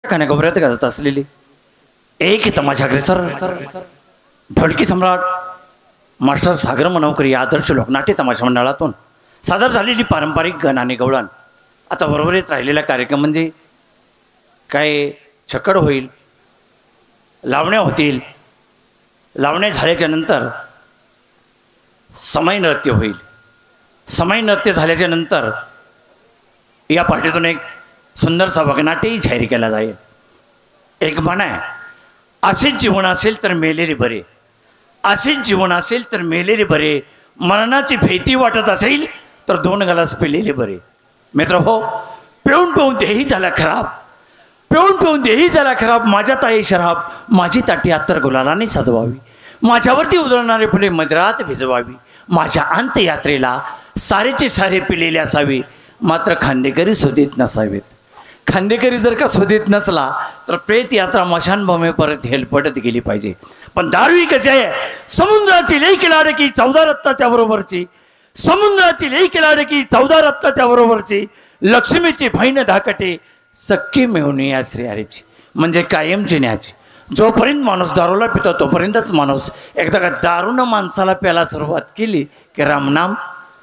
कानाकोपऱ्यात गाजत असलेली एक तमाशागरे सर ढोलकी सम्राट मास्टर सागर मनवकर या आदर्श लोकनाट्य तमाशा मंडळातून सादर झालेली पारंपरिक गण आणि गवळण आता बरोबरीत राहिलेला कार्यक्रम म्हणजे काय छकड होईल, लावण्या होतील, लावण्या झाल्याच्या नंतर समय नृत्य होईल. समय नृत्य झाल्याच्या नंतर या पार्टीतून एक सुंदरसा वगनाट्यही जाहीर केला जाईल. एक म्हण आहे, असेच जीवन असेल तर मेलेले बरे, असेच जीवन असेल तर मेलेले बरे, मरणाची भीती वाटत असेल तर दोन ग्लास पिलेले बरे. मित्र हो, पिऊन पिऊन देही झाला खराब, पिऊन पिऊन देही झाला खराब. माझ्या ताई शराब माझी ताटी अत्तर गुलालाने सजवावी, माझ्यावरती उधळणारे फुले मधरात भिजवावी. माझ्या अंत्ययात्रेला सारेचे सारे पिलेले असावे, मात्र खांदेकरी शोधित नसावेत. खांदेकरी जर का शोधित नसला तर प्रेत यात्रा मशानभूमी परत हेलपटत गेली पाहिजे. पण दारू कशी आहे, समुद्राची लई किलाडकी 14 रत्नाच्या बरोबरची, समुद्राची लई किलाडकी 14 रत्नाच्या बरोबरची, लक्ष्मीची बहीण धाकटे सक्की मिळून या श्रीहरीची, म्हणजे कायमची न्याची. जोपर्यंत माणूस दारूला पितो तोपर्यंतच माणूस, एकदा का दारूनं माणसाला प्यायला सुरुवात केली की रामनाम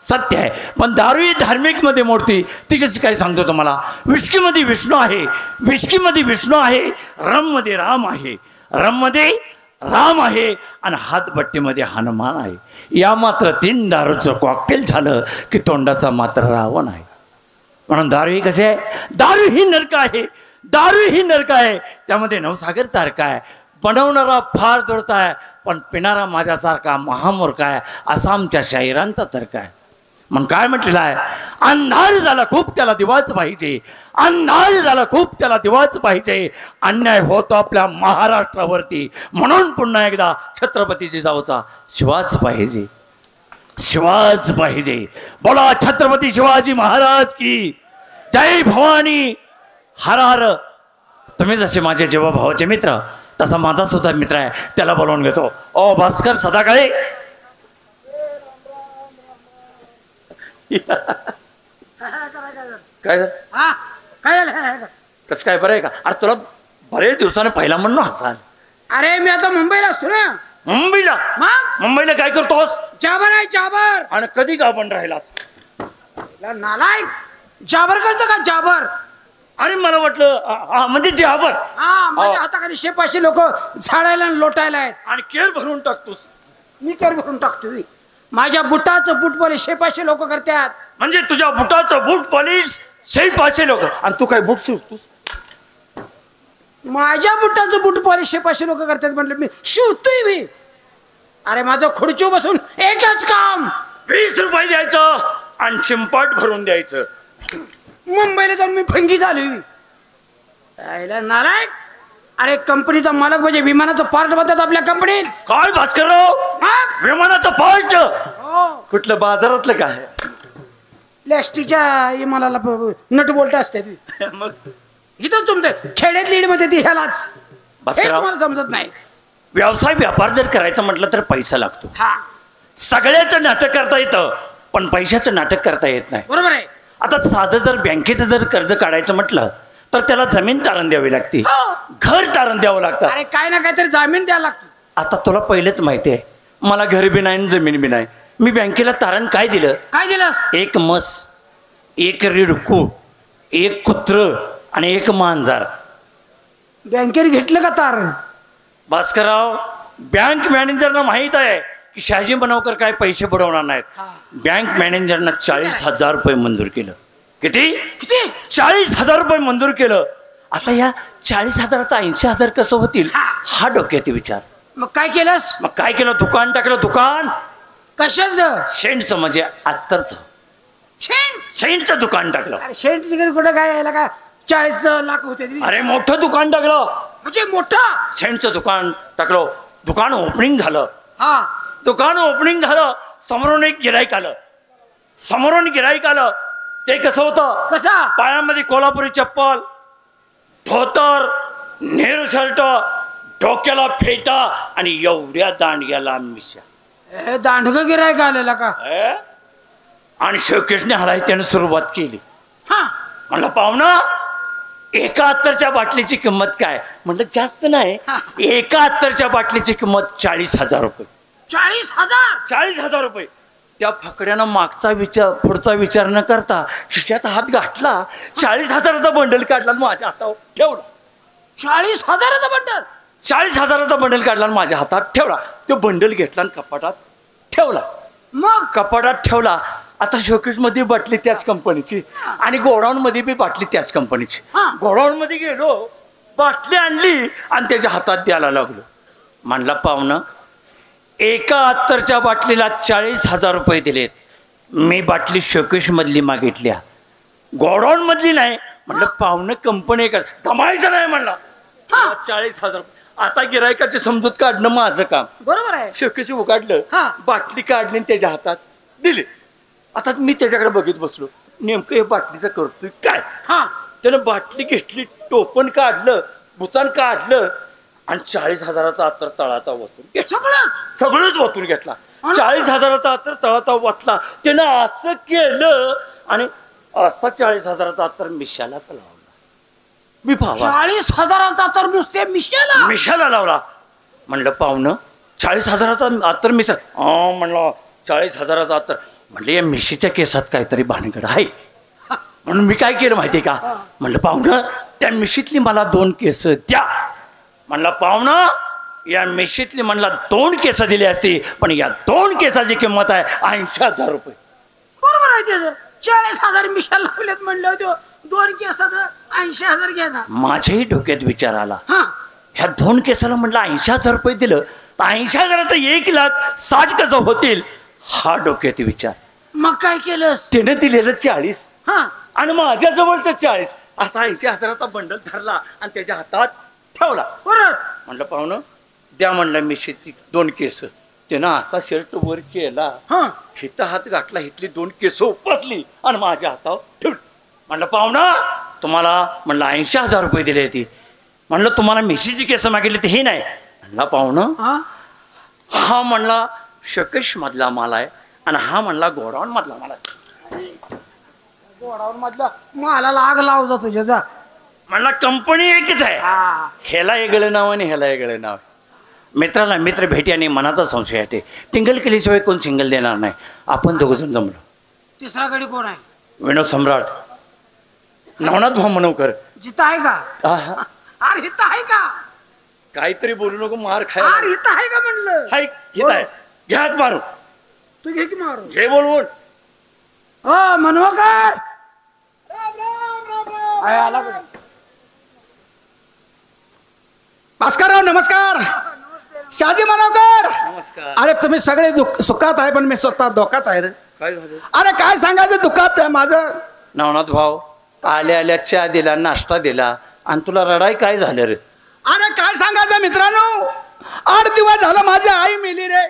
सत्य आहे. पण दारू ही धार्मिकमध्ये मोडती. ती कशी काय सांगतो तुम्हाला. विस्कीमध्ये विष्णू आहे, विस्कीमध्ये विष्णू आहे, रममध्ये राम आहे, रममध्ये राम आहे, आणि हातभट्टीमध्ये हनुमान आहे. या मात्र 3 दारूचं कॉकटेल झालं की तोंडाचा मात्र रावण आहे. म्हणून दारू ही कशी आहे, दारू ही नरक आहे, दारू ही नरक आहे. त्यामध्ये नवसागर सारखा आहे. बनवणारा फार दुर्त आहे, पण पिणारा माझ्यासारखा महामूर्ख आहे, असा आमच्या शाहिरांचा तर्क आहे. मग काय म्हटलेलं आहे, अंधार झाला खूप त्याला दिवाच पाहिजे, अंधार झाला खूप त्याला दिवाच पाहिजे. अन्याय होतो आपल्या महाराष्ट्रावरती, म्हणून पुन्हा एकदा छत्रपती जिजाऊचा शिवाच पाहिजे, शिवाच पाहिजे. बोला छत्रपती शिवाजी महाराज की जय. भवानी हर हर. तुम्ही जसे माझे जेव्हा भावाचे मित्र तसा माझा सुद्धा मित्र आहे, त्याला बोलवून घेतो. ओ भास्कर सदाकाळे. काय कस काय बरं आहे का. अरे तुला बरेच दिवसाने पहिला म्हणून हसाल. अरे मी आता मुंबईला असतो ना. मुंबईला? मुंबईला काय करतोस. जाबर आहे जाबर. आणि कधी गावण राहिलास. नालायक, जाबर करतो का जाबर. अरे मला वाटलं म्हणजे जाबर. हा माझ्या हाताखाली 100-500 लोक झाडायला लोटायला आहेत. आणि केळ भरून टाकतोस. मी केळ भरून टाकतोय. माझ्या बुटाचं बूट पॉलिश 100-500 लोक करतात. म्हणजे तुझ्या बुटाचं बूट पॉलिश 100-500 लोक. आणि तू काय बूट शिवतोस. माझ्या बुटाचं बूट पॉलिश 100-500 लोक करतात म्हटलं मी शिवतोय मी. अरे माझं खुर्ची बसून एकच काम, 20 रुपये द्यायचं आणि चिंपाट भरून द्यायचं. मुंबईला जाऊन मी फंगी झालोय. नालायक. अरे कंपनीचा मालक म्हणजे विमानाचं पार्ट बनतात आपल्या कंपनीत. काय भास्करराव, विमानाचं पार्ट कुठलं बाजारातलं काय. प्लॅस्टिकच्या विमानाला नट बोल्ट असतात. मग इथं तुमचं खेड्यात लीड मध्ये ते ह्यालाच मला समजत नाही. व्यवसाय व्यापार जर करायचं म्हटलं तर पैसा लागतो. हा सगळ्याचं नाटक करता येतं पण पैशाचं नाटक करता येत नाही. बरोबर आहे. आता साधं जर बँकेचं जर कर्ज काढायचं म्हटलं तर त्याला जमीन तारण द्यावी लागते, घर तारण द्यावं लागतं. अरे काय ना काहीतरी जामीन द्यावं लागतं. आता तुला पहिलेच माहिती आहे मला घर बी नाही जमीन बी नाही. मी बँकेला तारण काय दिलं. काय दिलंस. 1 म्हस, 1 रिडकू, 1 कुत्र आणि 1 मांजर. बँकेत घेतलं का तारण. भास्करराव, बँक मॅनेजरना माहित आहे की शहाजी बनवकर काय पैसे बुडवणार नाहीत. बँक मॅनेजरना 40,000 रुपये मंजूर केलं. किती 40,000 रुपये मंजूर केलं. आता या 40,000चा 80,000 कसं होतील हा डोक्यात विचार. मग काय केलंस. मग काय केलं, दुकान टाकलं. दुकान कशाचं. शेंटचं म्हणजे अत्तरचं. शेंटचं दुकान टाकलं. अरे शेंट तिकडे कुठं काय यायला का 40 लाख होते. अरे मोठं दुकान टाकलं म्हणजे मोठं शेंटचं दुकान टाकलं. दुकान ओपनिंग झालं. हा दुकान ओपनिंग झालं. समोरून एक गिराईक आलं. समोरून गिराईक आलं. ते कसं होतं. कसा. पायामध्ये कोल्हापुरी चप्पल, धोतर, नेहरू शर्ट, डोक्याला फेटा आणि एवढ्या दांडग्याला मिशा. दांडग गिराईक आलेला का. आणि शोकेशने हलाय त्यानं सुरुवात केली. हा म्हणलं पाहुणा एका अत्तरच्या बाटलीची किंमत काय म्हणलं जास्त नाही. एका अत्तरच्या बाटलीची किंमत 40,000 रुपये. 40,000. 40,000 रुपये. त्या फकड्यानं मागचा विचार पुढचा विचार न करता खिशात हात घातला, 40,000चा बंडल काढला आणि माझ्या हातावर ठेवला. 40,000चा बंडल. 40,000चा बंडल काढला आणि माझ्या हातात ठेवला. तो बंडल घेतला आणि कपाटात ठेवला. मग कपाटात ठेवला. आता शोकेस मध्ये बाटली त्याच कंपनीची आणि गोडाऊन मध्ये बी बाटली त्याच कंपनीची. गोडाऊन मध्ये गेलो, बाटली आणली आणि त्याच्या हातात द्यायला लागलो. म्हणला पाहुणं, एका अत्तरच्या बाटलीला 40,000 रुपये दिलेत. मी बाटली शोकेश मधली मागितल्या, गोडाऊन मधली नाही. म्हणलं पाहुणं कंपनी का जमायचं नाही. म्हणला 40,000 रुपये. आता गिरायकाची समजूत काढणं माझं काम. बरोबर आहे. शोकेश उघडलं, हा. बाटली काढली आणि त्याच्या हातात दिली. आता मी त्याच्याकडे बघित बसलो, नेमकं हे बाटलीचं करतोय काय. त्यानं बाटली घेतली, टोपण काढलं, बुचान काढलं आणि 40,000चा अत्तर तळाचा वतून सगळंच वतून घेतला. 40,000चा अत्तर तळाचा वतला. त्यानं असं केलं आणि असा 40,000चा अत्तर मिशालाच लावला. मी भावा 40,000चा तर नुसते मिशाला. मिशाला लावला. म्हणलं पाहुणं, 40,000चा अत्तर मिशा. म्हणलं 40,000चा अत्तर. म्हणलं या मिशीच्या केसात काहीतरी भानगड आहे. म्हणून मी काय केलं माहितीये का, म्हणलं पाहुणं त्या मिशीतली मला 2 केस द्या. म्हणलं पाहुणं, या मिशीतली म्हणला 2 केस दिली असती, पण या 2 केसाची किंमत आहे 80,000 रुपये. बरोबर आहे त्याचं. 40,000 मिशाला लावलेत म्हणलं होतं, 2 केसाचं 80,000 घेणार. माझ्याही डोक्यात विचार आला, ह्या 2 केसाला म्हणलं 80,000 रुपये दिलं तर 80,000चं 1,60,000 कसं होतील, हा डोक्यात विचार. मग काय केलंस. त्याने दिलेलं 40 आणि माझ्या जवळचं 40, असा 80,000चा बंडल धरला आणि त्याच्या हातात ठेवला. म्हणलं पाहुणं द्या. म्हणलं मिशीची 2 केस. त्यानं असा शर्ट वर केला, हिथं हात गाठला, हिथली 2 केस उपसली आणि माझ्या हातावर ठेवली. म्हणलं पाहुणं तुम्हाला म्हणलं 80,000 रुपये दिले ती. म्हणलं तुम्हाला मिशीची केस मागितली ते हे नाही. म्हणला पाहुणं हा म्हणला शोकेश मधला माल आहे आणि हा म्हणला गोडाऊन मधला माल आहे. गोडाऊन मधला मला लाग लाव जा तुझ्या जा. म्हणला कंपनी एकच आहे, ह्याला वेगळं नाव आणि ह्याला वेगळं नाव. मित्राला मित्र भेटी आणि मनाचा संशय आहे. टिंगल केल्याशिवाय कोण सिंगल देणार नाही. आपण दोघं जण जमलो. तिसरा गडी कोण आहे. विनोद सम्राट, नवनाथ भाऊ मनवकर. जिथं आहे का. अरे इथं आहे का. काहीतरी बोलू नको, मार खायला. अरे इथं आहे का म्हणलं. हाय इथं आहे. घ्या मारू. तू घे की मारू. घे बोलवून. मनवकर आला. भास्करराव नमस्कार. शहाजी मनवकर. नमस्कार. अरे तुम्ही सगळे सुखात आहे पण मी स्वतः धोक्यात आहे रे. काय झालं. अरे काय सांगायचं दुःखात आहे माझं. नवनाथ भाऊ आल्या आल्या चहा दिला, नाश्ता दिला आणि तुला रडाई काय झालं रे. अरे काय सांगायचं मित्रांनो, 8 दिवस झालं माझी आई मेली रे.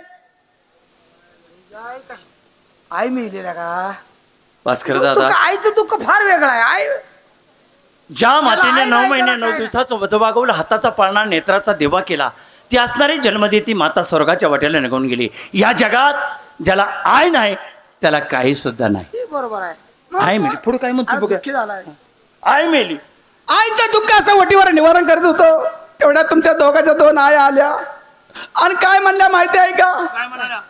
आई मेली का. भास्कर दादा, आईचं दुःख फार वेगळं आहे. आई ज्या मातेने आई 9 नाही महिने त्याला 9 काय दिवसाचं वजवागवलं, हाताचा पाळणा, नेत्राचा देवा केला, ती असणारी जन्मदी ती माता स्वर्गाच्या वाट्याला निघून गेली. या जगात ज्याला आय नाही त्याला काही सुद्धा नाही. बरोबर आहे. आई मेली. पुढे काय म्हणतो बघा. झालाय. आई मेली. आईचं दुःख असं वटीवर निवारण करत होतो. तेवढ्या तुमच्या दोघांच्या 2 आया आल्या आणि काय म्हणल्या माहिती आहे का.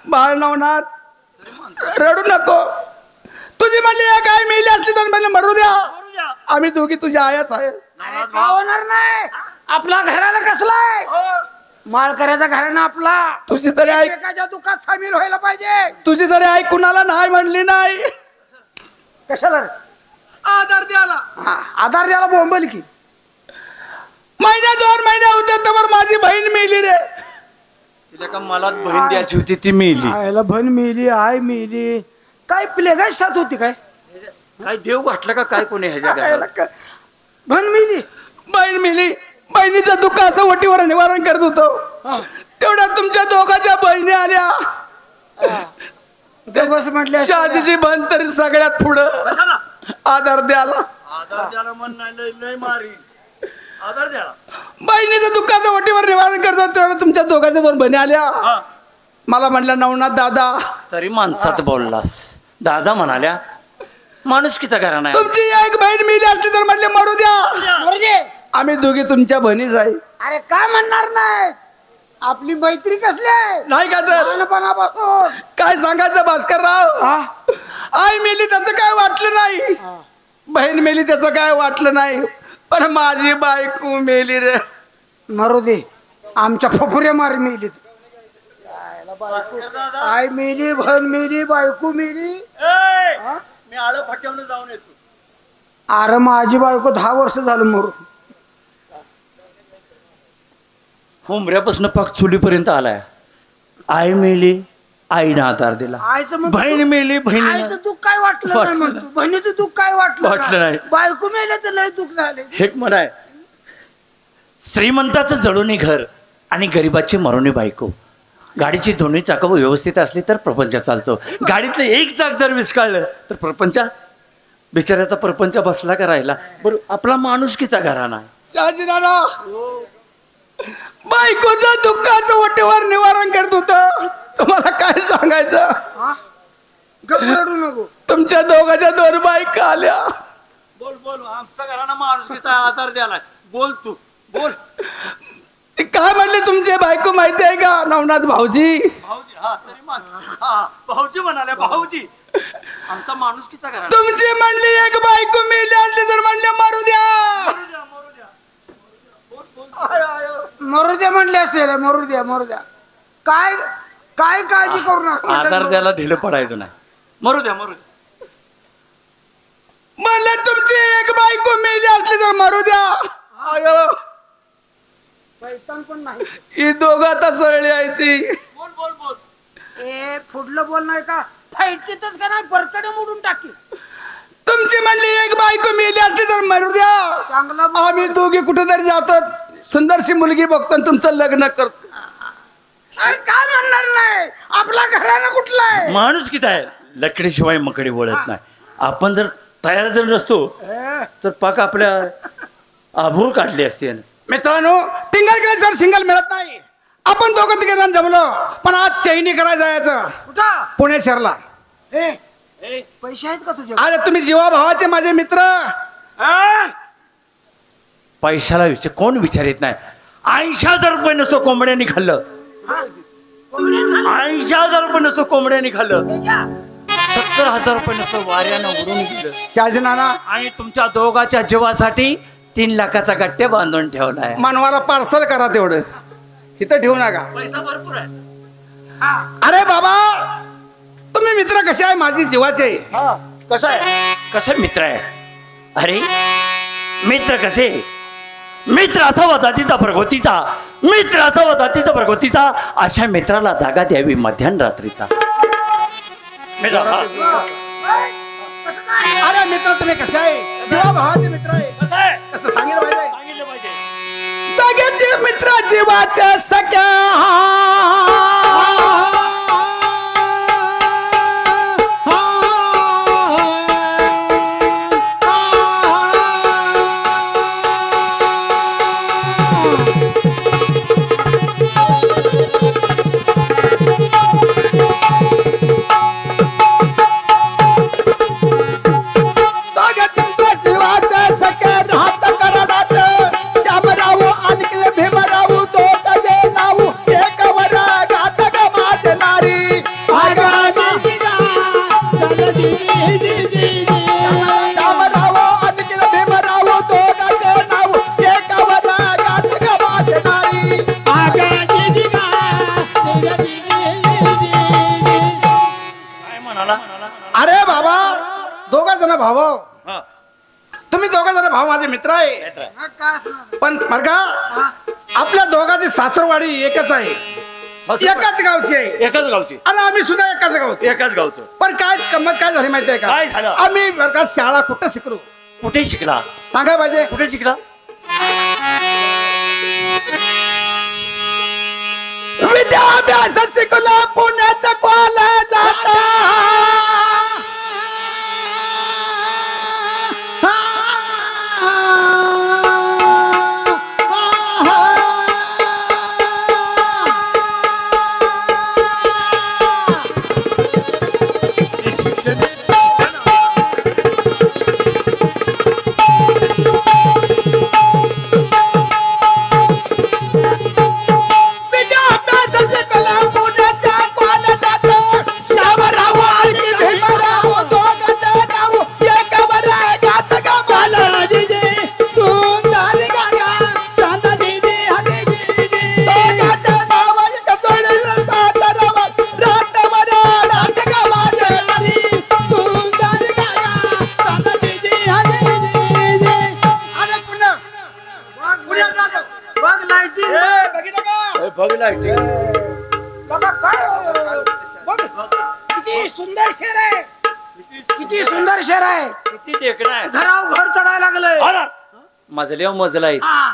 बाळ नवनाथ रडू नको. तुझी म्हणली एक आई मेली असली तर म्हणलं मरू द्या, आम्ही दोघी तुझ्या आयाच आहे. का होणार नाही. आपला घराला कसलाय माळकऱ्याचा घराणं आपला. तुझी तरी आई, एकाच्या दुःखात सामील व्हायला पाहिजे. तुझी तरी आई कुणाला नाही म्हणली नाही. कशाला रे? आधार द्याला. आधार द्यायला बोंबल की. महिन्या 2 महिने होते तर माझी बहीण मेली रे. तिला का मला बहीण द्यायची होती ती मेली. आईला बहीण मेली, आई मेली. काय प्लेगाय साथ होती काय. काय देव घातला का काय कोणी ह्याच्या घरात? बहीण मेली. बहीण मेली. बहिणीचं दुःख असं वटीवर निवारण करत होतो. तेवढ्या तुमच्या दोघांच्या बहिणी आल्या. बस म्हटलं शहाजीची बहीण तरी सगळ्यात पुढं आधार द्याला. आधार द्याला म्हण नाही मारी. आधार द्याला. बहिणीचं दुःखाचं वटीवर निवारण करतो. तेवढ्या तुमच्या दोघांच्या 2 बहिणी आल्या. मला म्हटलं नवनाथ दादा. तरी माणसात बोललास. दादा म्हणाल्या माणूस किती घरा नाही. तुमची एक बहीण बहीण मिली असली तर म्हटले मरू द्या, मरू दे. आम्ही दोघी तुमच्या बहिणीच आहे. अरे काय म्हणणार नाही, आपली मैत्री कसली आहे नाही का तर लहानपणापासून. काय सांगायचं भास्करराव, आई मेली त्याचं काय वाटलं नाही, बहीण मेली त्याचं काय वाटलं नाही, पण माझी बायको मेली रे. मरू दे, आमच्या फफुऱ्या मारी मेली. आई मेली, बहीण मेली, बायको मेली. मी आळं फाट्यावर जाऊन येतो. अरे माझी बायको 10 वर्ष झालं मरू. उमऱ्यापासून पाक चुलीपर्यंत आलाय. आई मेली, आईनं आधार दिला. आईचं म्हणतो बहीण मेली, बहिणीनं आईचं दुःख काय वाटलं नाही वाटलं म्हणतो, बहिणीचं दुःख काय वाटलं वाटलं नाही. बायको मेल्याचं लय दुःख झाले. एक म्हण आहे, श्रीमंताचं जळूनी घर आणि गरिबाची मरुनी बायको. गाडीची दोन्ही चाकं व्यवस्थित असली तर प्रपंच चालतो. गाडीतलं एक चाक जर विस्कळलं तर प्रपंच, बिचाऱ्याचा प्रपंच बसला का राहिला. बरोबर, आपला माणुसकीचा घराणा आहे. शहाजीराव बायकोचं दुःखाचं वाटेवर निवारण करत होत. तुम्हाला काय सांगायचं, रडू नको. तुमच्या दोघांच्या 2 बायका आल्या. बोल बोल, आमचा घराणा माणुसकीचा आधार द्याला. बोल तू बोल. ते काय म्हणले तुमचे बायको माहिती आहे का, नवनाथ भाऊजी? भाऊजी, हा तरी भाऊजी म्हणाले, भाऊजी आमचा माणुसकीचा घराणा. तुमची म्हणली एक बायको मेली असली तर म्हणले मरू द्या. मरू द्या म्हणले असेल, मरू द्या, मरू द्या. काय काय काळजी करू नका आधार द्यायला ढिलं पडायचं नाही. मरू द्या, मरू द्या. म्हणलं तुमची एक बायको मेली असली तर मरू द्या. अयो, पैतान पण नाही. ही दोघं आता सरळी आहे ती. बोल बोल बोल. ए फुडलं बोल नाही का, फाईटीतच का नाही बरकडे मोडून टाकी. तुमची म्हणली एक बायको मेली असली तर मरू द्या. चांगला बोल. आम्ही दोघी कुठेतरी जातो, सुंदरशी मुलगी बघतो आणि तुमचं लग्न करतो. अरे काय म्हणणार नाही, आपला घराला कुठला आहे. माणुसकीचा आहे. लकडीशिवाय मकडे बोलत नाही. आपण जर तयार जर नसतो तर पाक आपल्या आभूर काढली असते. मित्रांनो, टिंगल केल्याशिवाय सिंगल मिळत नाही. आपण दोघं तिघे जण जमलो, पण आज चैनी करायला जायचं कुठं पुणे शहरला. ए पैसे आहेत का तुझे. अरे तुम्ही जीवा भावाचे माझे मित्र. पैशाला कोण विचारित नाही. 80,000 रुपये नसतो कोंबड्यांनी खाल्लं. 80,000 रुपये नसतो कोंबड्यांनी खाल्लं. 70,000 रुपये नसतो वाऱ्यानं उडून गेलं. शाहजीनाना आणि तुमच्या दोघाच्या जीवासाठी 3 लाखाचा गट्टे बांधून ठेवलाय. मानवाला पार्सल करा तेवढं, इथं ठेवू नका. पैसा भरपूर आहे. अरे बाबा, तुम्ही मित्र कसे आहे, माझी जीवाचे. कसं आहे, कसं मित्र आहे. अरे मित्र कसे, मित्र असावा जातीचा प्रगतीचा, मित्र असावा जातीचा प्रगतीचा. अशा मित्राला जागा द्यावी मध्यान रात्रीचा. मित्र, अरे मित्र तुम्ही कसे आहे, जीवा भावाचे मित्र आहे. कसं आहे, कसं सांगितलं पाहिजे. सांगितलं पाहिजे. दोघांचे मित्र जीवाचे सख्या. अरे बाबा, दोघा जण भाऊ, हा, तुम्ही दोघा जण भाऊ माझे मित्र आहे. मित्र आहे. काय असणार. पण बरं का, आपल्या दोघांची सासरवाडी एकच आहे, एकाच गावची आहे. एकाच गावची, आणि आम्ही सुद्धा एकाच गावची. एकाच गावचं. पण काय गंमत काय झाली माहिती आहे काय का, झालं? आम्ही बरं का शाळा कुठं शिकलो कुठे शिकला, सांगाय पाहिजे. कुठे शिकला. विद्याभ्यास शिकलो पुण्यात कॉलेजात. बघ लाईटिंग बघितलं का? बघ लाईटिंग. बघा काय बघ किती सुंदर शहर आहे, किती सुंदर शहर आहे. किती देखणं आहे. घरावर घर चढायला लागलंय. अरे, मजल्यावर मजला आहे हा.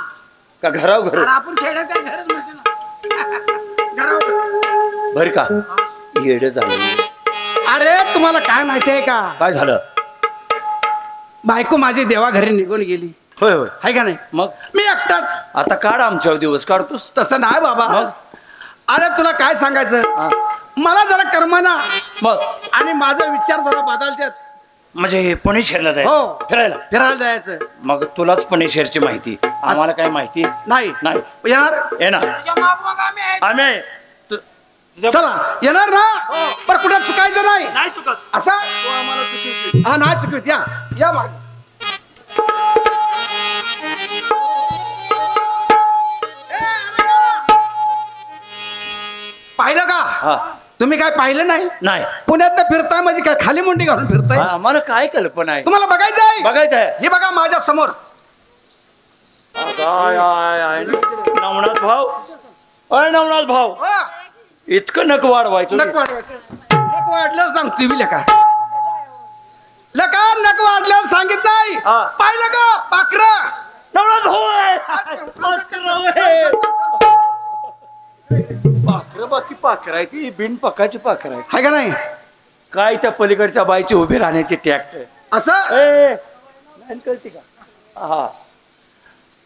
का घराव घर अरे आपण खेड्यात काय घरच म्हणते ना. घरावर बर का येड झालं. अरे तुम्हाला काय माहिती आहे का, काय झालं. बायको माझी देवा घरी निघून गेली होय होय. आहे का नाही. मग मी एकटाच. आता काढ आमच्यावर दिवस काढतोस. तसं नाही बाबा. मग? अरे तुला काय सांगायचं, हा. मला जरा कर्मना मग आणि माझा विचार जरा बदलतात. म्हणजे पुणे शहरला जाय हो. फिरायला. फिरायला जायचं. मग तुलाच पुणे शहरची माहिती, आम्हाला काय माहिती नाही नाही. येणार. येणार तुझ्या माग माग आम्ही आहे. आम्ही चला येणार ना. पण कुठं चुकायचं नाही नाही चुकत. असा. आम्हाला चुकीची. हा नाही चुकवीत. या या मागे. पाहिलं का हा तुम्ही, काय पाहिलं नाही. नाही. पुण्यात फिरताय म्हणजे काय खाली मुंडी घालून फिरताय. आम्हाला काय कल्पना आहे. तुम्हाला बघायचं आहे. बघायचं आहे. हे बघा माझ्या समोर. काय आहे नवनाथ भाऊ. अय नवनाथ भाऊ, हा, इतकं नक वाढवायचं. नक वाढवायचं. नक वाढलं सांगतो मी लेका. लेका नक वाढलं सांगित नाही. हा. पाहिलं का पाखर. नवनाथ भाऊ आहे. पाखरं बाकी पाखर आहे ती, बिन पकाची पाखर आहे. आहे का नाही. काय त्या पलीकडच्या बाईची उभी राहण्याची टॅक्ट असं कळते का. हा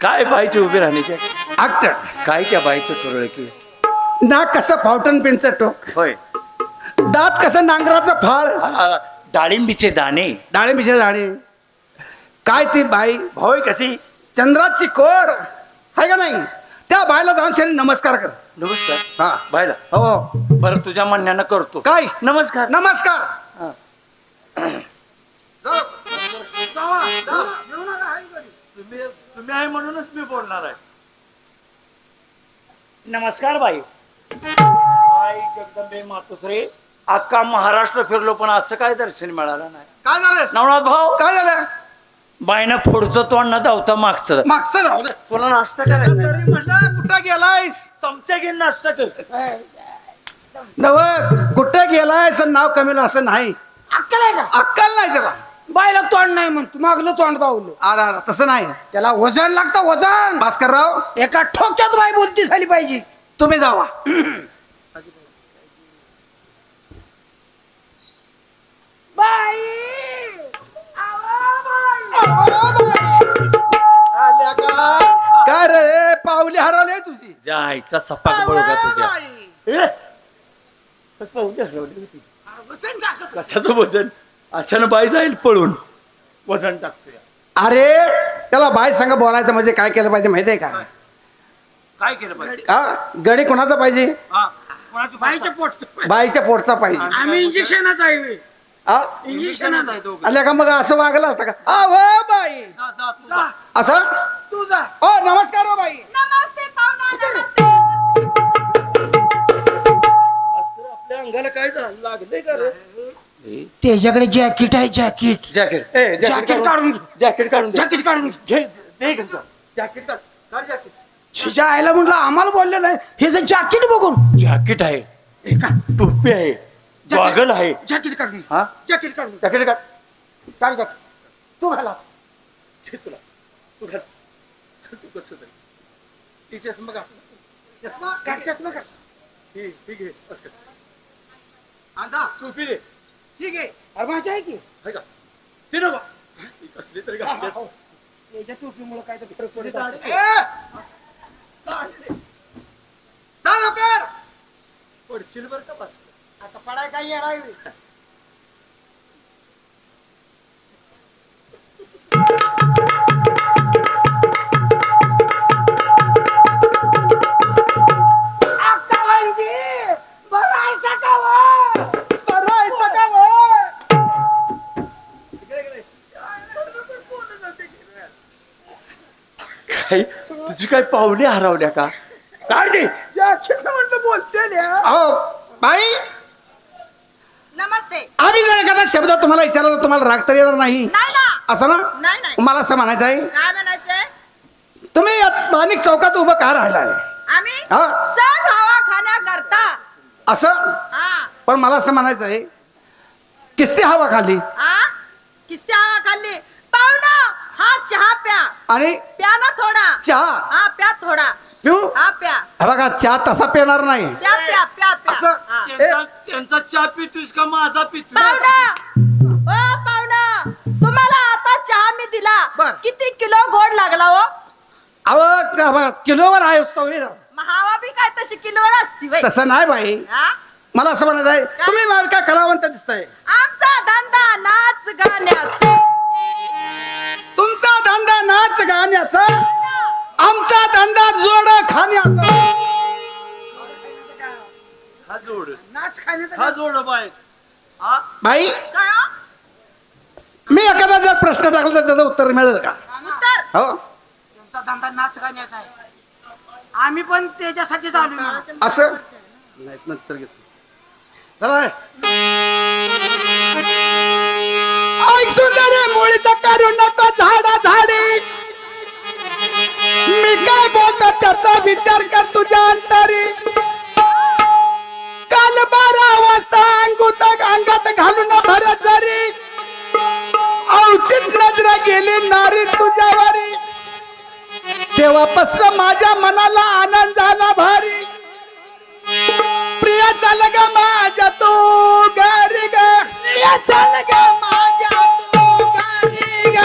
काय बाईची उभी राहण्याची आकट. काय त्या बाईचं करुळ केस. नाक कसं फाउंटन पेनचं टोक. होय. दात कसं नांगराचं फाळ. डाळिंबीचे दाणे. डाळिंबीचे झाडे. काय ती बाई भाऊ कशी. चंद्राची कोर आहे का नाही. त्या बायला जाऊन शेरी नमस्कार कर. नमस्कार. हा बायला हो. बरं तुझ्या म्हणण्यानं करतो. काय नमस्कार. नमस्कार. हा. तुम्ही आहे म्हणूनच मी बोलणार आहे. नमस्कार बाई. आई जगदंबे मातोश्री, अख्खा महाराष्ट्र फिरलो पण असं काय दर्शन मिळालं नाही. काय झालं. नवनाथ भाऊ, काय झालं. बाईनं पुढचं तोंड न धावता मागचं. मागचं जाऊ दे. तुला नाश्ता करायचा तरी म्हटलं कुठं गेलायस. चमचा घेऊन नाश्ता कर. नव कुठं गेलायस नाव कमीलं असं नाही. अक्कल आहे का. अक्कल नाही त्याला. बायला तोंड नाही म्हणतो, मागलं तोंड दावलं. अरे अरे तसं नाही. त्याला वजन लागतं वजन. भास्करराव एका ठोक्यात बाई बोलती झाली पाहिजे. तुम्ही जावा. बाई काय रे पावली हरवली तुझी. ज्या आईचा सपाक बळू का तुझ्या. पाहुणे हरवली होती. वजन टाकत. कशाचं वजन. अचानक बाई जाईल पळून. वजन टाकतोय. अरे त्याला बाय संग बोलायचं म्हणजे काय केलं पाहिजे माहिती आहे का. काय केलं पाहिजे. हा गडी कोणाचा पाहिजे. बाईच्या पोटचं. बाईच्या पोटचा पाहिजे. आम्ही इंजेक्शनच आहे. हा इंजेक्शनच आहे तो. आल्या का मग असं वागलं असतं का. हो बाई असं. तू जा. ओ नमस्कार हो बाई. नमस्ते पाहुणा नमस्ते आपल्या अंगाला काय लागलंय का रे. त्याच्याकडे जॅकेट आहे. Jacket jacket. जॅकेट काढून घे. जॅकेट काढून दे. जॅकेट काढून घे. घे दे घ्या. जॅकेट काढ. काढ जॅकेट. शिजा आयला म्हटलं आम्हाला बोलले नाही. हे जे जॅकेट बघून. जॅकेट आहे. हे का टोपी आहे. गॉगल आहे. जॅकेट काढून घे. हा जॅकेट काढून घे. जॅकेट काढ. काढ जॅकेट. तू घाला. घे तुला. तू घाल. तू कसं तरी. ती चष्मा काढ. चष्मा काढ. चष्मा काढ. ही घे. बस कर. आता टोपी दे. ठीक आहे. अरे माझी आहे की. आहे का ती नको. ती कसली तरी घातलीस. याच्या टोपीमुळे काय तर फरक पडत दाढी. असेल. पडशील बरं का बस. आता पडाय काय येणार. काय तुझी काय पावले हरवल्या का. काढ दे. म्हटलं बोलते. अहो बाई नमस्ते. आम्ही जर एखादा शब्द तुम्हाला विचारला तर तुम्हाला राग तर येणार नाही नाही ना. असं ना. नाही नाही. मला असं म्हणायचं आहे काय म्हणायचंय. तुम्ही या माणिक चौकात उभं का राहिलाय आम्ही हा. सहज हवा खाण्याकरता. असं हा पण मला असं म्हणायचं आहे किस्ती हवा खाली हा किस्ती हवा खाल्ली. पाहुणा हा चहा प्या. आणि प्या ना थोडा. चहा हा प्या थोडा. पिऊ हा प्या. हे बघा चहा तसा पिणार नाही प्या प्या प्या प्या. असं हा. त्यांचा चहा पितोस का माझा पितोस? पाहुणा ओ पाहुणा तुम्हाला आता चहा मी दिला. बर. किती किलो गोड लागला हो? अहो त्या बघा किलोवर आहे सवय. हवा बी काय तशी किलोवर असती बाई. तसं नाही बाई हा? मला असं म्हणायचं आहे तुम्ही मला काय कलावंत दिसताय आमचा धंदा नाच गाण्याचा. तुमचा धंदा नाच गाण्याचा आमचा धंदा जोड खाण्याचा. हा जोड नाच खाण्याचं हा जोड बाय. हा बाई काय हो? मी एखादा जर प्रश्न टाकला तर त्याचं उत्तर मिळेल का? उत्तर हो त्यांचा धंदा नाच गाण्याचा आहे. आम्ही पण त्याच्यासाठी चालू आहे. असं नाही नंतर घेतो चला ऐक सुंदर मुळीचा करू नको झाडा झाडी. मी काय बोलतो त्याचा विचार कर तुझ्या अंतरी. काल 12 वाजता अंगात घालून भरत जरी औचित नजरा गेली नारी तुझ्यावरी. तेव्हापासून माझ्या मनाला आनंद झाला भारी. प्रिया चाल ग माझ्या तू घरी ग. प्रिया चाल ग माझ्या तू घरी ग.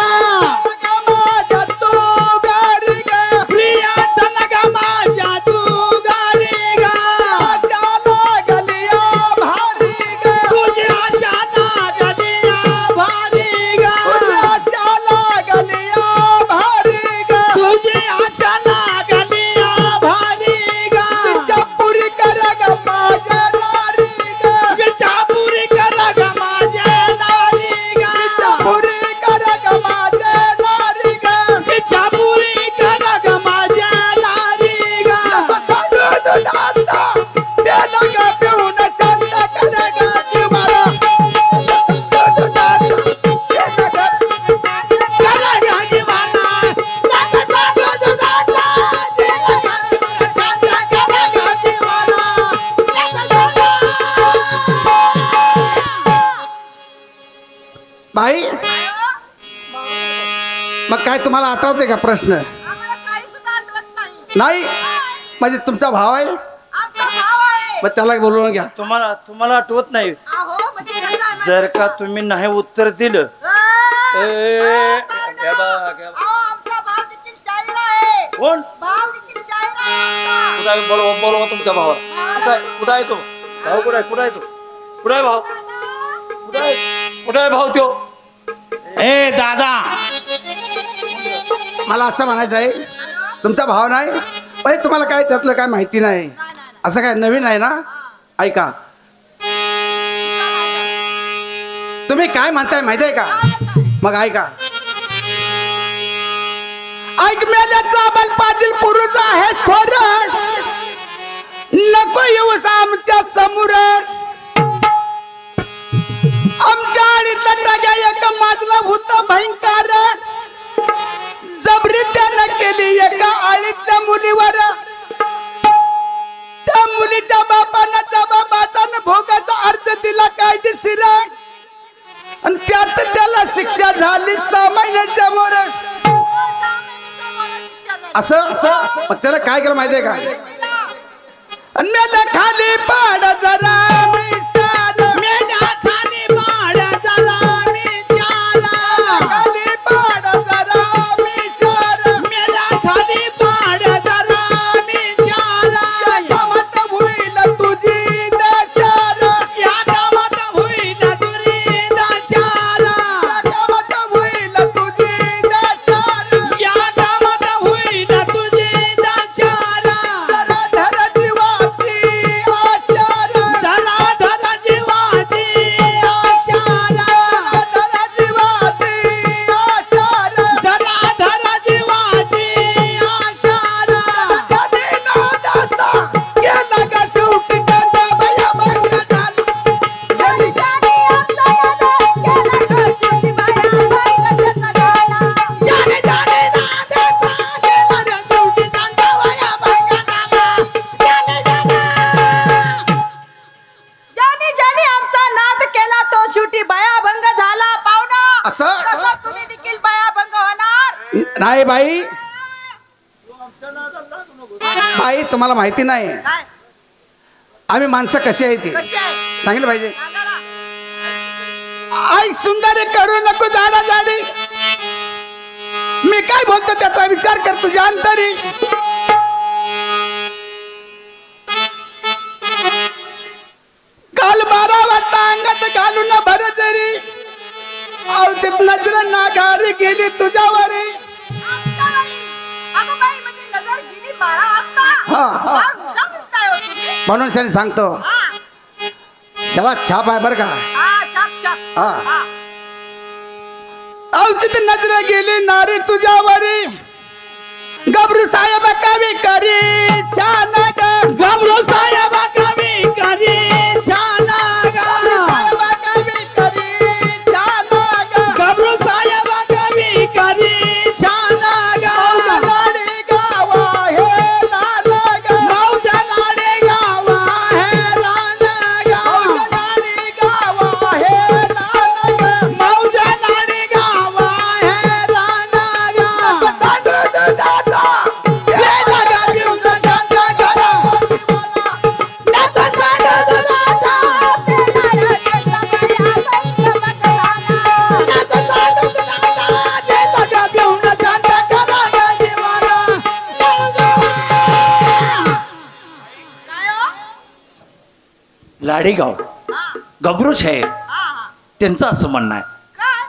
माझ्या तू घरी ग. प्रिया चाल ग माझ्या तू घरी ग. आशाला गलिया भारी ग. तुझ्या आशाला गलिया भारी ग. तुझ्या आशाला गलिया भारी ग. तुझ्या आशाला गलिया भारी ग. तिच्या पुरी कर ग माझ्या नारी ग. तिच्या पुरी कर ग माझ्या नारी ग. तिच्या पुरी कर ग माझ्या नारी ग. तिच्या पुरी कर ग माझ्या नारी ग. सांडू दुधाचा प्याला ग पिऊन शांत कर ग जीवाला. सांडू दुधाचा प्याला ग कर ग जीवाला. सांडू दुधाचा प्याला ग शांत कर ग जीवाला. बाई मग काय तुम्हाला आठवते का प्रश्न? आम्हाला काही सुद्धा आठवत नाही. नाही म्हणजे तुमचा भाव आहे आमचा भाव आहे. मग त्याला बोलवून घ्या. तुम्हाला आठवत नाही? अहो म्हणजे कसं आहे माहिती जर आहे का तुम्ही नाही उत्तर दिलं आ, ए, पाहुणा. हे बघ, हे बघ. अहो, आमचा भाव देखील शाहीर आहे. कोण? भाव देखील शाहीर आहे आमचा. कुठं आहे? बोलवा तुमच्या भावाला. कुठं आहे तो भाऊ? कुठं आहे तो? कुठं आहे भाऊ? कुठं आहे भाऊ तो? ए दादा मला असं म्हणायचं आहे तुमचा भाव नाही पण तुम्हाला काय त्यातलं काय माहिती नाही असं काय नवीन आहे ना. ऐका तुम्ही काय म्हणताय माहिती आहे का? मग ऐका ऐक मेल्याचा बल पाटील पुरुष आहे थोर. नको येऊस आमच्या समोर. आमच्या आळीचा टाक्या एक माजला होता भयंकर. जबरी त्यानं केली एका आळीच्या मुलीवर. त्या मुलीच्या बापानं जबाबाचा भोगाचा अर्थ दिला कायदेशीर आणि त्यात त्याला शिक्षा झाली 6 महिन्याच्या वर. असं मग त्याला काय केलं माहितीये का? आणि मेल्या खाली पाड जरा मिसार. मेल्या खाली पाड जरा मिसार. खाली पाड जरा मिसार. मेल्या खाली पाड जरा मिसार. या कामात होईल तुझी दशार. या कामात होईल तुझी दशार. या कामात होईल तुझी दशार. या कामात होईल तुझी दशार. जरा धर जीवाची आशार. जरा धर काय बाई बाई तुम्हाला माहिती नाही काय आम्ही माणसं कशी आहे ती कशी आहे सांगितलं पाहिजे. सांगा ना. आई सुंदर करू नको जाडा जाडी मी काय बोलतो त्याचा विचार कर तुझ्या अंतरी. काल 12 वाजता अंगात घालून भर जरी औतीत नजर नागारी गेली तुझ्यावरी. आमच्यावरी. अगं बाई म्हणजे नजर गेली 12 वाजता. हा, हा. फार हुशार दिसताय हो तुम्ही. म्हणून शाने सांगतो हा त्याला छाप आहे बरं का. हा छाप छाप. हा. हा. औतीत नजर गेली नारी तुझ्यावरी. गबरू साहेब कवी करी छान ग गबरू साहेब कवी करी छान ग साहेब कवी करी छान ग गबरू साहेब कवी करी छान ग लाडी गावा हे लाल ग मौजा लाडी गावा हे लाल ग मौजा लाडी गावा हे लाल ग मौजा लाडी गावा हे लाल ग सांडू दादा ले लगा घेऊन सांगा करा नाता सांडू दादा नाता सांडू दादा ले लगा घेऊन सांगा करा जीवाला काय हो? लाडेगाव हा गबरू साहेब हा हा. त्यांचं असं म्हणणं आहे. काय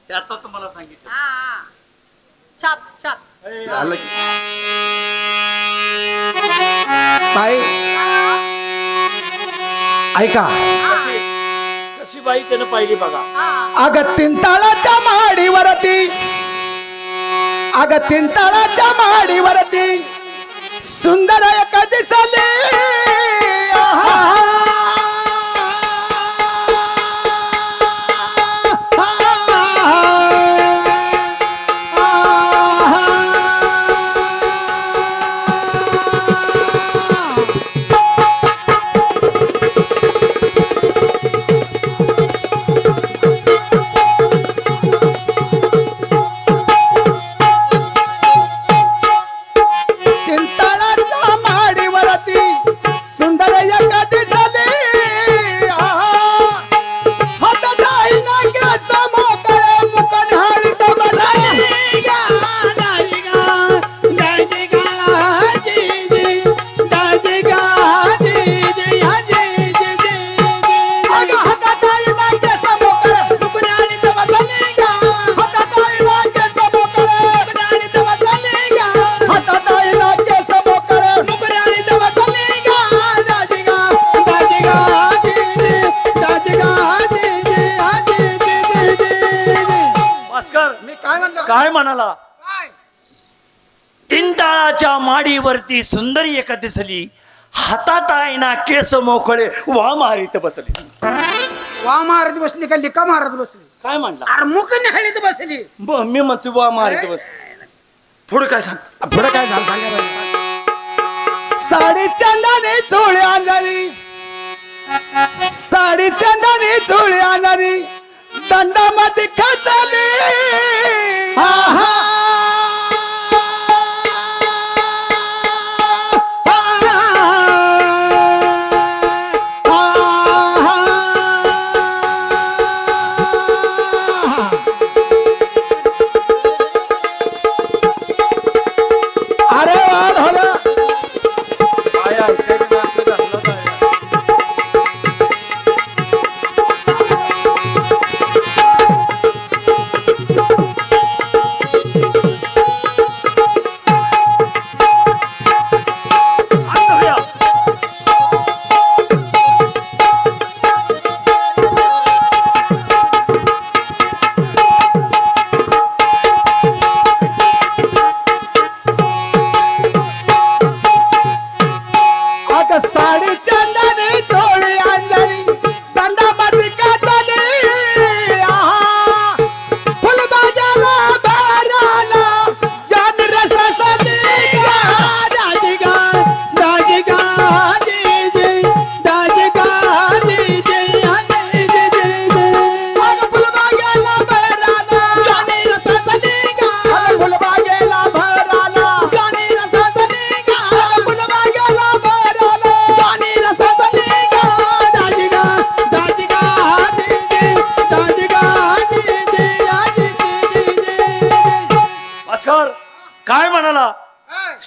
ते आता तुम्हाला सांगितलं. हा हा. छाप छाप. बाई ऐका कशी बाई त्यानं पाहिली बघा. हा अग तिंताळाच्या महाडीवरती अग तिंताळाच्या महाडीवरती सुंदर एक दिसली तिंताळाच्या महाडीवरती सुंदर एक दिसली हातात आहे ना केस मोकळे मुकण हाळीत बसली दाजी अगं हातात आहे ना केस मोकळे मुकण हाळीत बसली हातात आहे ना केस मोकळे मुकण हाळीत बसली हातात आहे ना केस मोकळे मुकण हाळीत बसली भास्कर मी काय म्हणतो काय म्हणाला. काय तिंताळाच्या माडीवरती सुंदरी एका दिसली हातात आहे ना केस मोकळे वा मारीत बसली. वा मारत बसली का लिका मारत बसली. काय म्हणला. अरे मुख निहाळीत बसली. मी म्हणतो वा मारीत बस. पुढे काय सांग. पुढे काय झालं सांगा बरं. साडी चंदाने चोळी आणणारी साडी चंदाने चोळी आणणारी दंडामध्ये खचली अरे वाढ होला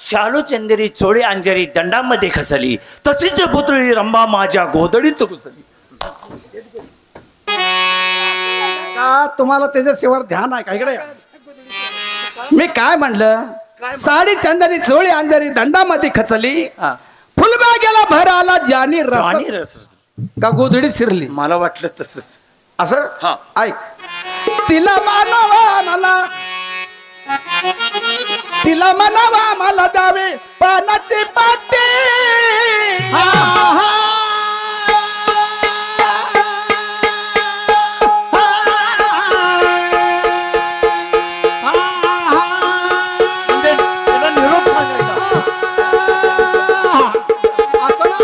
शालू चंदेरी चोळी अंजेरी दंडामध्ये खसली, तशीच पुतळी रंभा माझ्या गोदडीत घुसली. का तुम्हाला त्याच्याशिवाय ध्यान आहे का? इकडे या. मी काय म्हणलं? साडी चंदनी चोळी अंजरी दंडामध्ये खचली, हा. फुलबागेला भर आला जानी आणि रस. रस. का गोधडी शिरली मला वाटलं तसंच. असं? हा. ऐक. तिला मानवा मला, तिला म्हणावा मला द्यावे पानाचे पाते. म्हणजे त्याला निरोप सांगायचा. असं ना?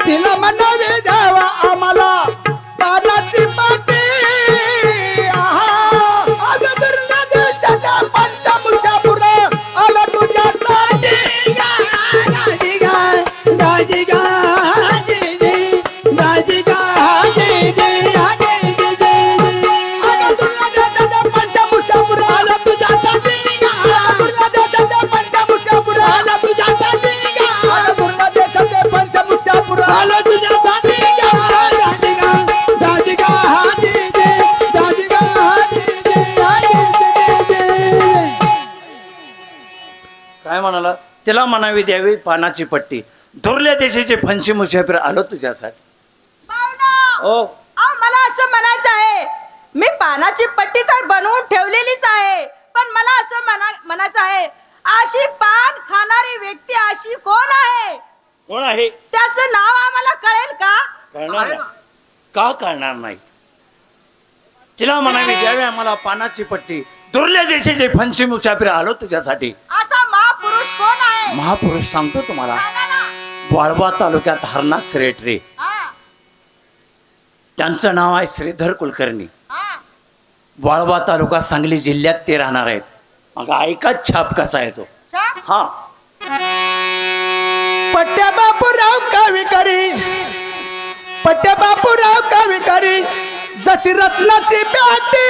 तिला म्हणावे द्यावा आम्हाला पानाची पाटी. आला दुर्गा देशाच्या पंचमुषापुर आला तुझ्यासाठी. दाजी गा, दाजी गा, दाजी गा, आला दुर्गा देशाच्या पंचमुषापुर आला तुझ्यासाठी. आला दुर्गा देशाच्या पंचमुषापुर आला तुझ्यासाठी. आला दुर्गा देशाच्या पंचमुषापुर आला तुझ्यासाठी. दाजी गा, दाजी गा, दाजी गा, काय म्हणाला? तिला म्हणावी द्यावी पानाची पट्टी, दुर्ल्या देशाचे फणशी मुसाफिर आलो तुझ्यासाठी. पाहुणा ओ अहो, मला असं म्हणायचं आहे, मी पानाची पट्टी तर बनवून ठेवलेलीच आहे, पण मला असं म्हणायचं आहे, अशी पान खाणारी व्यक्ती अशी कोण आहे? कोण आहे? त्याचं नाव आम्हाला कळेल का? कळणार नाही. का कळणार नाही? तिला म्हणावी द्यावी आम्हाला पानाची पट्टी, दुर्ल्या देशाचे फणशी मुसाफिर आलो तुझ्यासाठी. असा महापुरुष कोण आहे? महापुरुष सांगतो तुम्हाला. सांगा ना. वाळवा तालुक्यात हरनाथ श्रेटरे, हा, त्यांचं नाव आहे श्रीधर कुलकर्णी. हा. वाळवा तालुका सांगली जिल्ह्यात ते राहणार आहेत. मग ऐका छाप कसा येतो. छान. हा. पट्ट्या बापूराव कविकरी, पट्ट्या बापूराव कविकरी जशी रत्नाची प्याटी.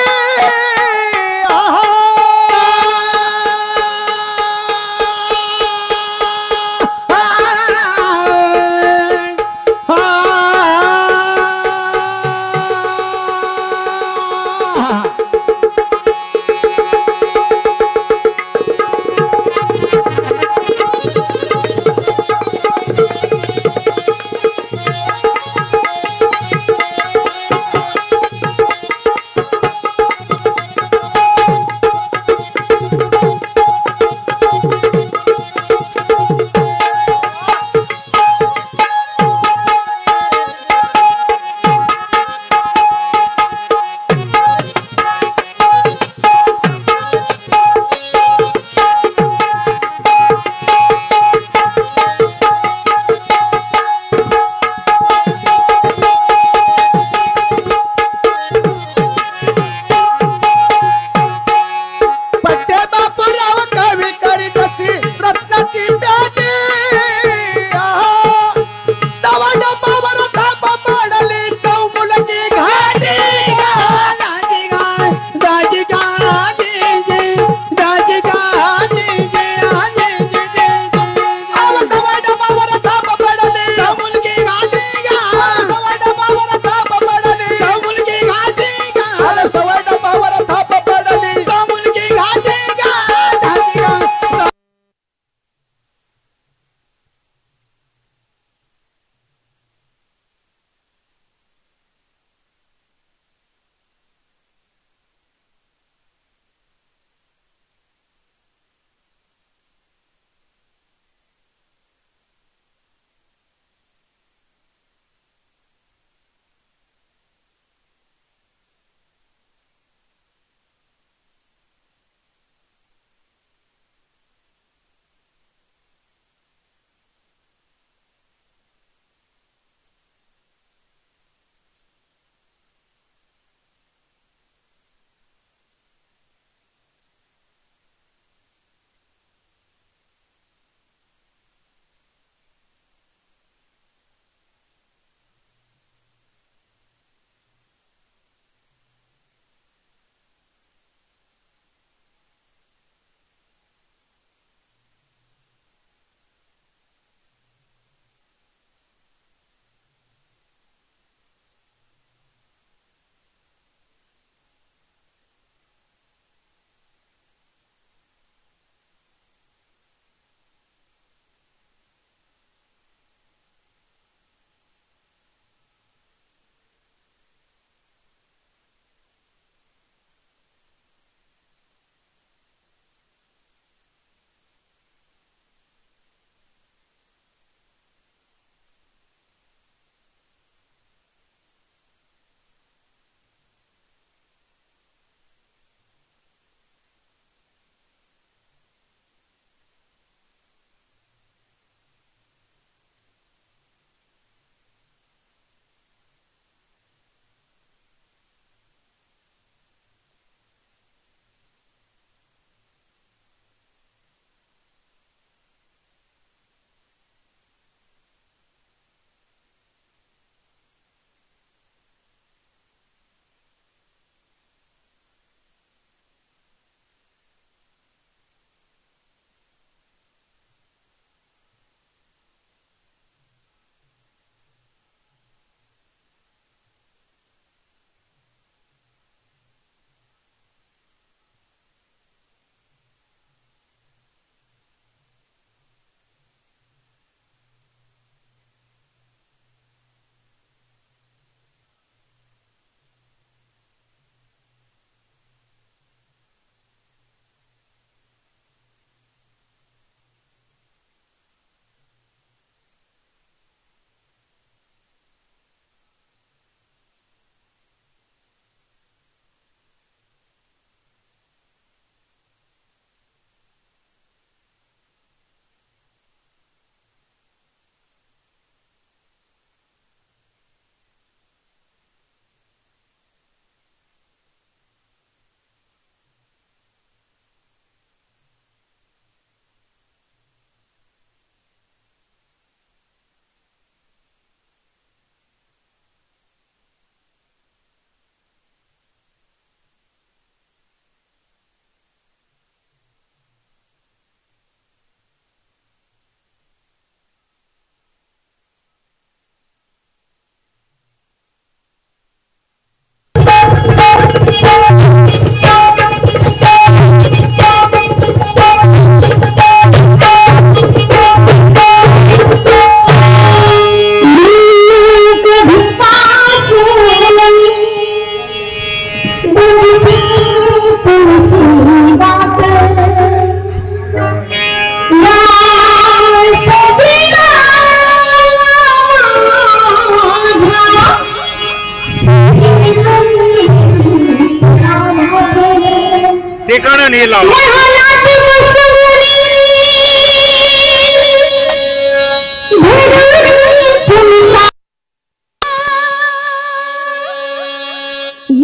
ते कारण हे लाव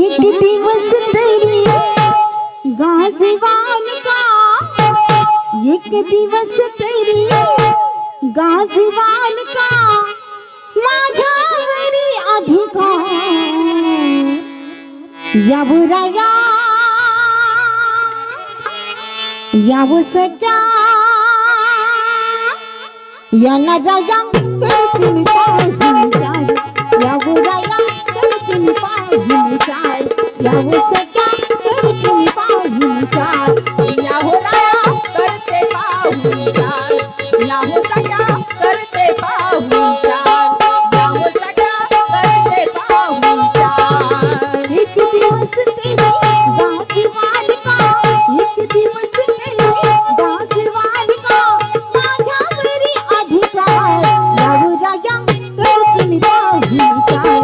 एक दिवस तरी गाजवाल का, एक दिवस तरी गाजवाल का, माझ्या घरी अधिकार यावराया याव सगळ्या यांना राया करतील पाहून चाल, यावराया करतील पाहून चाल, याव सगळ्या करतील पाहून चाल, याहोराया करते पाहून चाल, याहो सगळ्या करते पाहून चाल, याहो सगळ्या करते पाहून चाल. एक दिवस तेरी गाजवाल का, एक दिवस तेरी गाजवाल का, माझ्या घरी अधिकार यावराया करतील पाहून चाल,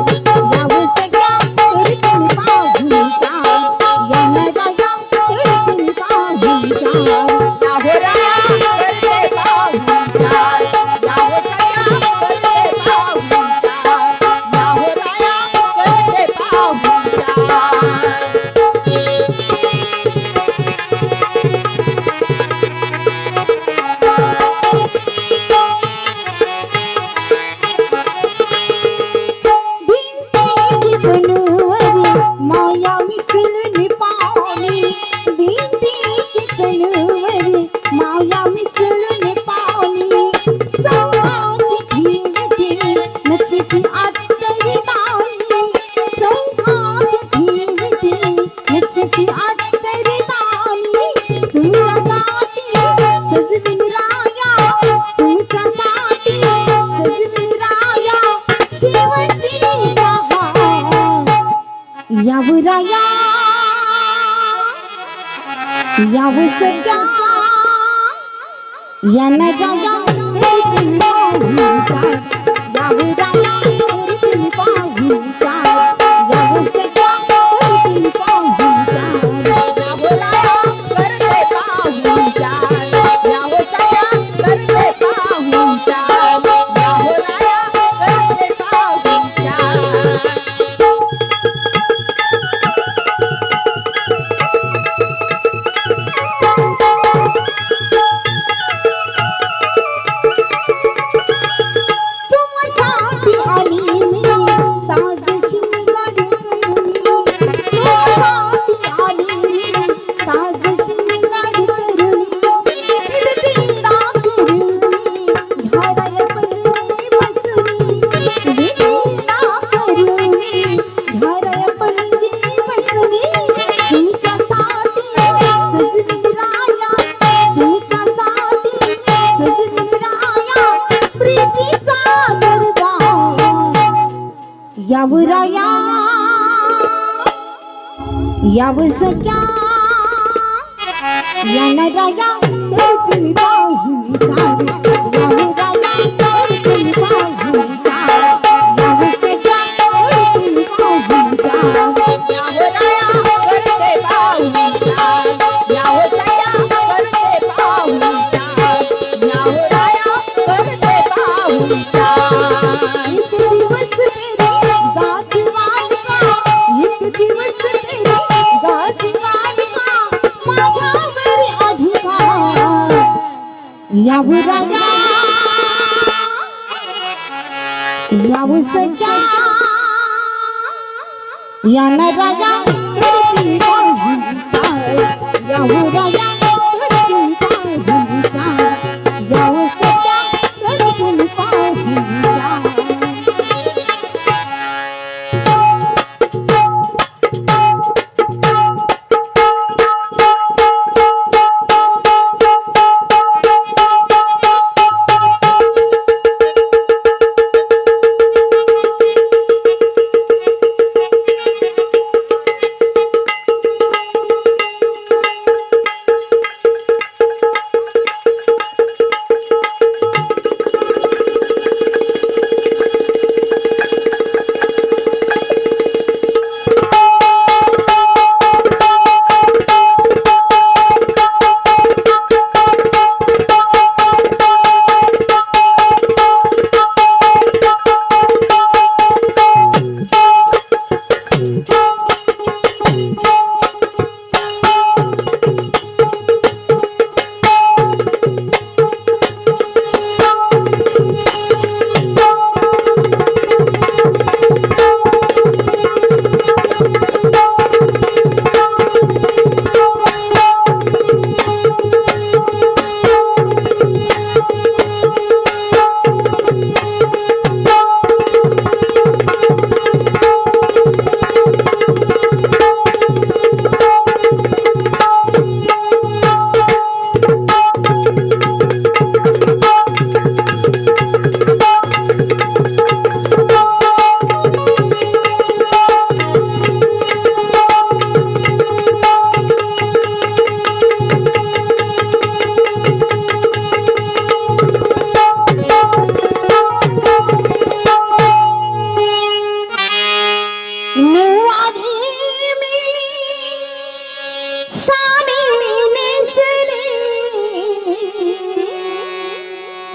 याव सगळ्या करतील पाहून चाल, यांना राया करतील पाहून चाल. याहोराया करते पाहून चाल, याहो सगळ्या करते पाहून चाल, याहोराया करते पाहून चाल. भिंतीची तलवारी माया मिसळून पावली, भिंतीची तलवारी माया मिसळून पावली, चौघात घेवटी नचती आतरी बावली, चौघात घेवटी नचती आतरी बावली, तुमच्यासाठी सजविन राया, तुमच्यासाठी सजविन राया, शेवटी यावराया याव सगळ्या यांना राया करतील पाहून चाल, यावराया करतील पाहून चाल, याव सगळ्या करतील पाहून चाल. याहोराया करते पाहून चाल, याहो सगळ्या करते पाहून चाल, याहोराया करते पाहून चाल. तुमच्यासाठी आली मी साज शिंगार करून, तुमच्यासाठी आली मी साज शिंगार करून, विडतीला करून घराय पल्ली बसली, विडतीला करून घराय पल्ली बसली, तुमच्यासाठी सजविन राया, तुमच्यासाठी सजविन राया, प्रीतीचा दरबार यावराया याव सगळ्या यांना राया करतील पाहून चाल, यावराया करतील पाहून चाल, याव सगळ्या करतील पाहून चाल. याहोराया करते पाहून चाल, याहो सगळ्या करते पाहून चाल, याहोराया करते पाहून चाल. एक दिवस तेरी गाजवाल का, एक दिवस तेरी गाजवाल का, माझ्या घरी अधिकार यावराया याव सगळ्या यांना राया करतील पाहून चाल, यावराया करतील पाहून चाल, याव सगळ्या करतील पाहून चाल.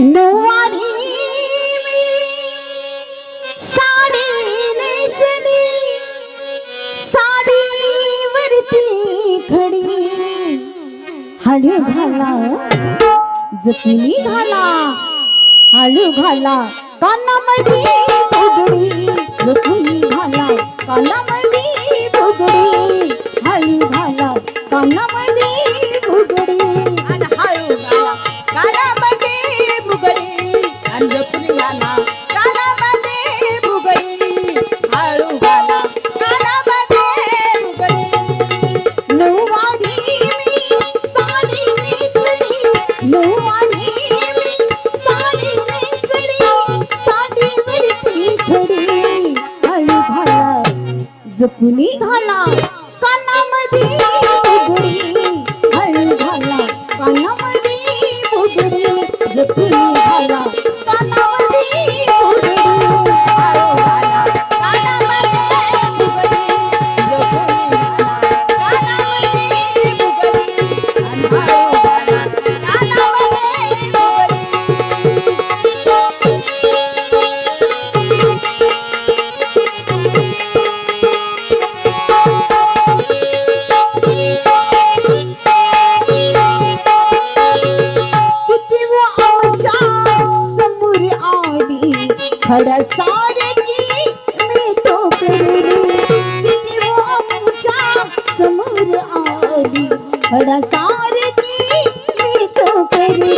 नऊवारी मी साडी नेसली, साडीवरती खडी हळू घाला जपुनी घाला, हळू घाला कानामध्ये फुगडी, जपुनी घाला कानामध्ये फुगडी, हळू घाला कानामध्ये फुगडी, आणि हळू घाला कानामध्ये फुगडी, आणि जपुनी घाला कानामध्ये फुगडी, हळू घाला कानामध्ये फुगडी. नऊवारी मी साडी नेसली, नऊवारी मी साडी नेसली, साडीवरती खडी हळू घाला जपुनी घाला कानामध्ये फुगडी, हळू घाला कानामध्ये फुगडी, जपुनी घाला कानामध्ये फुगडी, हळू घाला कानामध्ये फुगडी, जपुनी घाला कानामध्ये फुगडी, आणि हळू घाला कानामध्ये किती वो आमच्या समोर आली खडा सारखी मी तो करली, किती वो आमच्या समोर आली खडा सारखी मी तो करली,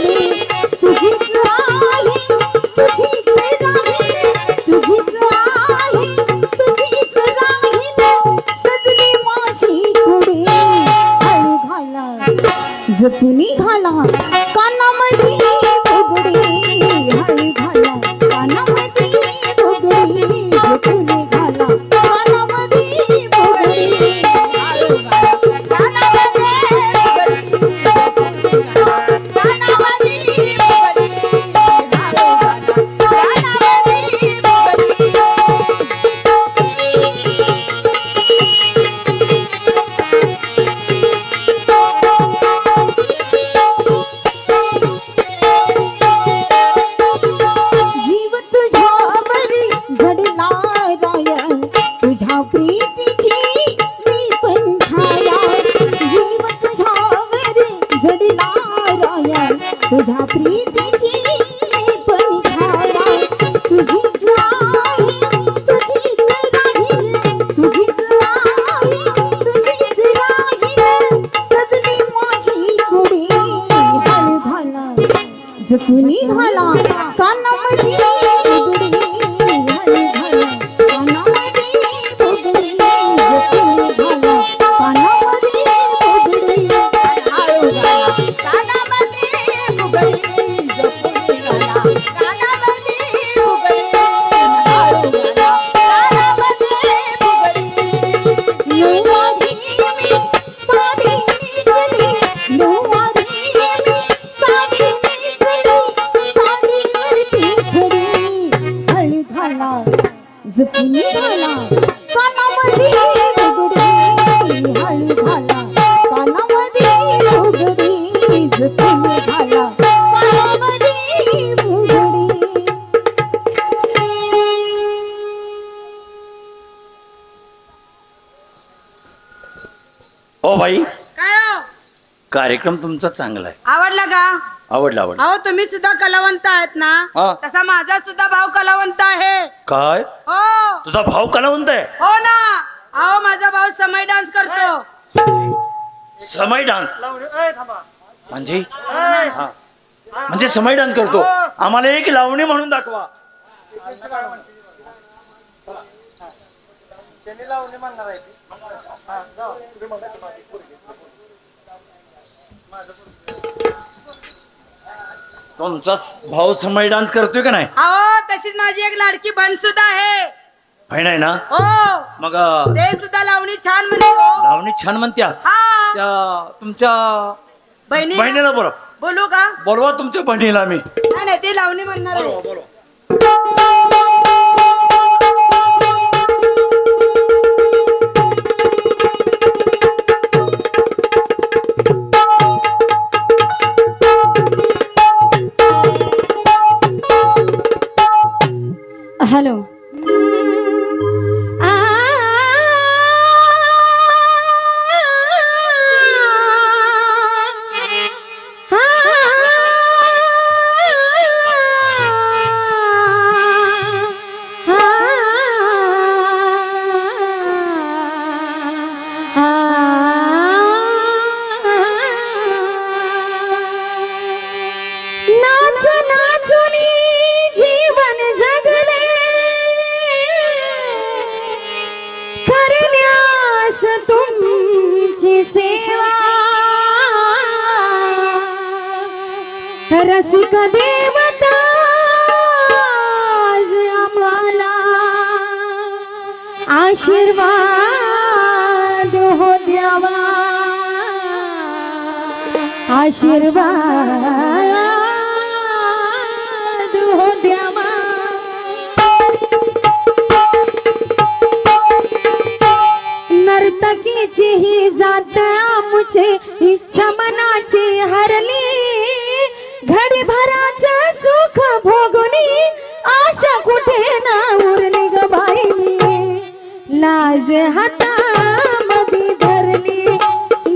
तुझीच आहे तुझीच राहील, तुझीच आहे तुझीच राहील, सजली माझी कुडी हळू घाला जपुनी घाला कानामध्ये फुगडी, हळू घाला कानामध्ये फुगडी, जपुनी घाला कानामध्ये फुगडी, हळू घाला कानामध्ये फुगडी, जपुनी घाला कानामध्ये फुगडी, हळू घाला कानामध्ये जीव तुझ्यावरी घडला राया, तुझ्या प्रीतीची मी पण छाया, जीव तुझ्यावरी घडला राया, तुझ्या प्रीतीची मी पण छाया, तुझीच आहे तुझीच राहील, तुझीच आहे तुझीच राहील, सजली माझी कुडी हळू घाला जपुनी घाला कानामध्ये फुगडी, हळू घाला कानामध्ये फुगडी, जपुनी घाला कानामध्ये फुगडी, हळू घाला कानामध्ये फुगडी, जपुनी घाला कानामध्ये फुगडी, हळू घाला कानामध्ये फुगडी. नऊवारी मी साडी नेसली, नऊवारी मी साडी नेसली, साडीवरती खडी हळू घाला जपुनी घाला कानामध्ये फुगडी, हळू घाला कानामध्ये फुगडी, जपुनी घाला कानामध्ये फुगडी. ओ बाई, काय हो? कार्यक्रम तुमचा चांगला आहे, आवडला का? आवडला आवडला. अहो तुम्ही सुद्धा कलावंत आहेत ना, हा. तसा माझा सुद्धा भाऊ कलावंत आहे. काय हो तुझा भाऊ कलावंत आहे? हो ना. अहो माझा भाऊ समय डान्स करतो. समय डान्स म्हणजे हा. म्हणजे समय डान्स करतो. आम्हाला एक लावणी म्हणून दाखवा. तुमचा भाऊ समय डान्स करतोय का नाही? अहो तशीच माझी एक लाडकी बहीण सुद्धा आहे. बहीण आहे ना? हो मग ते सुद्धा लावणी छान म्हणते. लावणी छान म्हणत्या. हा त्या तुमच्या बहिणीला बोला. बोलू का? बोलवा तुमच्या बहिणीला. मी नाही नाही ती लावणी म्हणणार आहे. बोलवा. हॅलो नाच नाचुनी जीवन जगले करण्यास तुमची सेवा रसिक देवता आम्हाला आशीर्वाद हो द्यावा आशीर्वाद हो द्यावा नर्तकीची ही जात आमुचे इच्छा मनाची हरली घडी भराचं सुख भोगुनी आशा कुठे ना उरली ग बाई लाज हातामध्ये धरली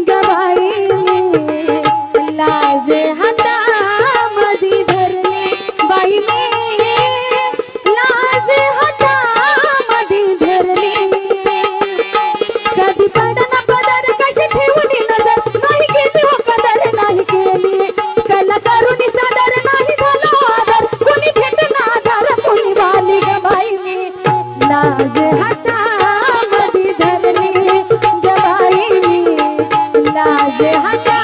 ग बाई लाज हातामध्ये धरली बाई लाज हातामध्ये धरली कधी पडना पदर कशी ठेवली नजर नाही केली हो कदर नाही केली कला करुणी सादर नाही झाला आदर कोणी भेटना आधार कोणी वाली ग बाई लाज हातामध्ये धरली ग बाई लाज हाता